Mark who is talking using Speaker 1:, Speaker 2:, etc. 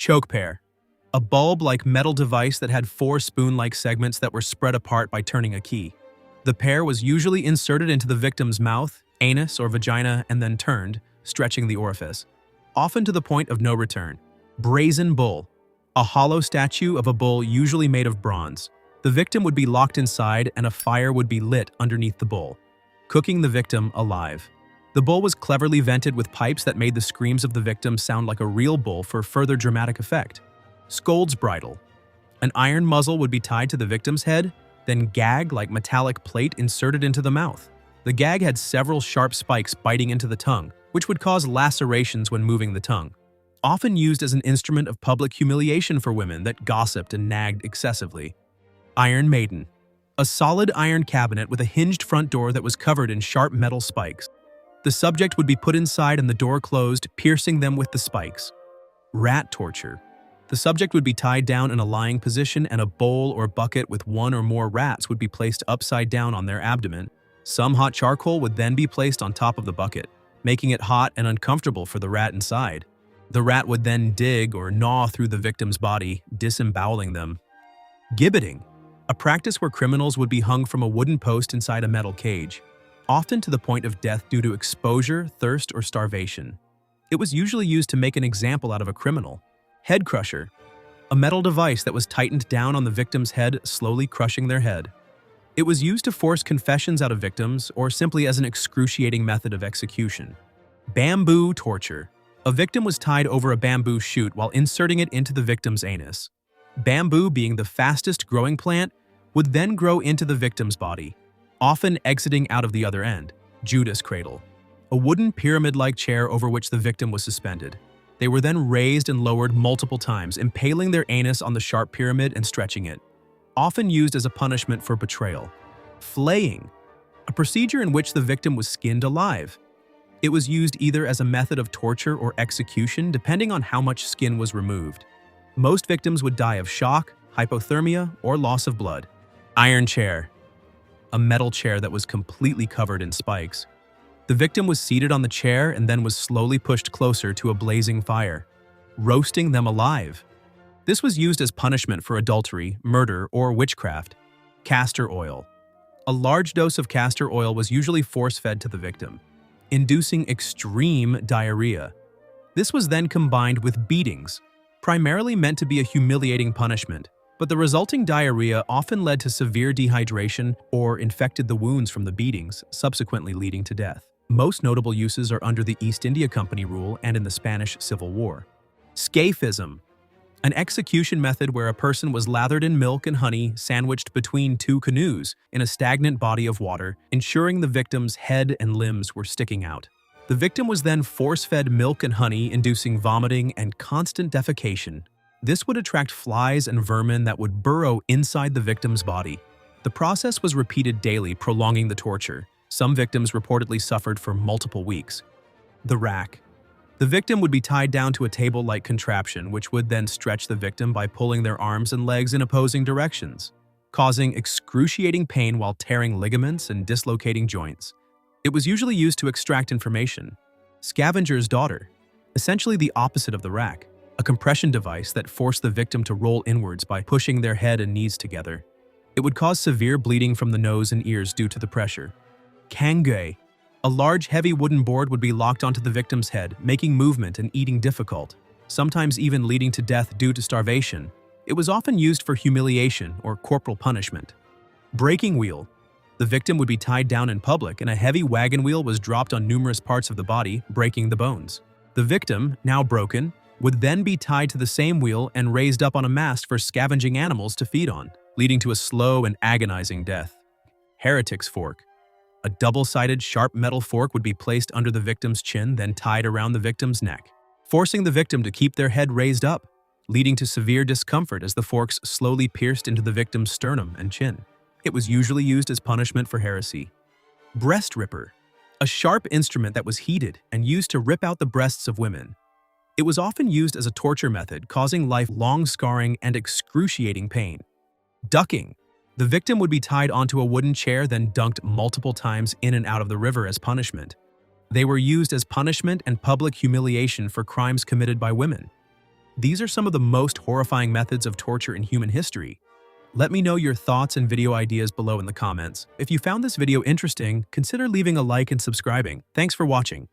Speaker 1: Choke Pear, a bulb-like metal device that had four spoon-like segments that were spread apart by turning a key. The pear was usually inserted into the victim's mouth, anus, or vagina and then turned, stretching the orifice, often to the point of no return. Brazen Bull, a hollow statue of a bull usually made of bronze. The victim would be locked inside and a fire would be lit underneath the bull, cooking the victim alive. The bull was cleverly vented with pipes that made the screams of the victim sound like a real bull for further dramatic effect. Scold's Bridle, an iron muzzle would be tied to the victim's head, then gag-like metallic plate inserted into the mouth. The gag had several sharp spikes biting into the tongue, which would cause lacerations when moving the tongue. Often used as an instrument of public humiliation for women that gossiped and nagged excessively. Iron Maiden, a solid iron cabinet with a hinged front door that was covered in sharp metal spikes. The subject would be put inside and the door closed, piercing them with the spikes. Rat torture. The subject would be tied down in a lying position and a bowl or bucket with one or more rats would be placed upside down on their abdomen. Some hot charcoal would then be placed on top of the bucket, making it hot and uncomfortable for the rat inside. The rat would then dig or gnaw through the victim's body, disemboweling them. Gibbeting, a practice where criminals would be hung from a wooden post inside a metal cage, often to the point of death due to exposure, thirst, or starvation. It was usually used to make an example out of a criminal. Head crusher, a metal device that was tightened down on the victim's head, slowly crushing their head. It was used to force confessions out of victims or simply as an excruciating method of execution. Bamboo torture. A victim was tied over a bamboo shoot while inserting it into the victim's anus. Bamboo, being the fastest growing plant, would then grow into the victim's body, often exiting out of the other end. Judas Cradle, a wooden pyramid-like chair over which the victim was suspended. They were then raised and lowered multiple times, impaling their anus on the sharp pyramid and stretching it, often used as a punishment for betrayal. Flaying, a procedure in which the victim was skinned alive. It was used either as a method of torture or execution, depending on how much skin was removed. Most victims would die of shock, hypothermia, or loss of blood. Iron chair, a metal chair that was completely covered in spikes. The victim was seated on the chair and then was slowly pushed closer to a blazing fire, roasting them alive. This was used as punishment for adultery, murder, or witchcraft. Castor oil. A large dose of castor oil was usually force-fed to the victim, inducing extreme diarrhea. This was then combined with beatings, primarily meant to be a humiliating punishment, but the resulting diarrhea often led to severe dehydration or infected the wounds from the beatings, subsequently leading to death. Most notable uses are under the East India Company rule and in the Spanish Civil War. Scaphism, an execution method where a person was lathered in milk and honey sandwiched between two canoes in a stagnant body of water, ensuring the victim's head and limbs were sticking out. The victim was then force-fed milk and honey, inducing vomiting and constant defecation. This would attract flies and vermin that would burrow inside the victim's body. The process was repeated daily, prolonging the torture. Some victims reportedly suffered for multiple weeks. The rack. The victim would be tied down to a table-like contraption, which would then stretch the victim by pulling their arms and legs in opposing directions, causing excruciating pain while tearing ligaments and dislocating joints. It was usually used to extract information. Scavenger's daughter, essentially the opposite of the rack, a compression device that forced the victim to roll inwards by pushing their head and knees together. It would cause severe bleeding from the nose and ears due to the pressure. Cangue. A large, heavy wooden board would be locked onto the victim's head, making movement and eating difficult, sometimes even leading to death due to starvation. It was often used for humiliation or corporal punishment. Breaking wheel. The victim would be tied down in public, and a heavy wagon wheel was dropped on numerous parts of the body, breaking the bones. The victim, now broken, would then be tied to the same wheel and raised up on a mast for scavenging animals to feed on, leading to a slow and agonizing death. Heretic's fork. A double-sided, sharp metal fork would be placed under the victim's chin, then tied around the victim's neck, forcing the victim to keep their head raised up, leading to severe discomfort as the forks slowly pierced into the victim's sternum and chin. It was usually used as punishment for heresy. Breast ripper, a sharp instrument that was heated and used to rip out the breasts of women. It was often used as a torture method, causing lifelong scarring and excruciating pain. Ducking. The victim would be tied onto a wooden chair, then dunked multiple times in and out of the river as punishment. They were used as punishment and public humiliation for crimes committed by women. These are some of the most horrifying methods of torture in human history. Let me know your thoughts and video ideas below in the comments. If you found this video interesting, consider leaving a like and subscribing. Thanks for watching.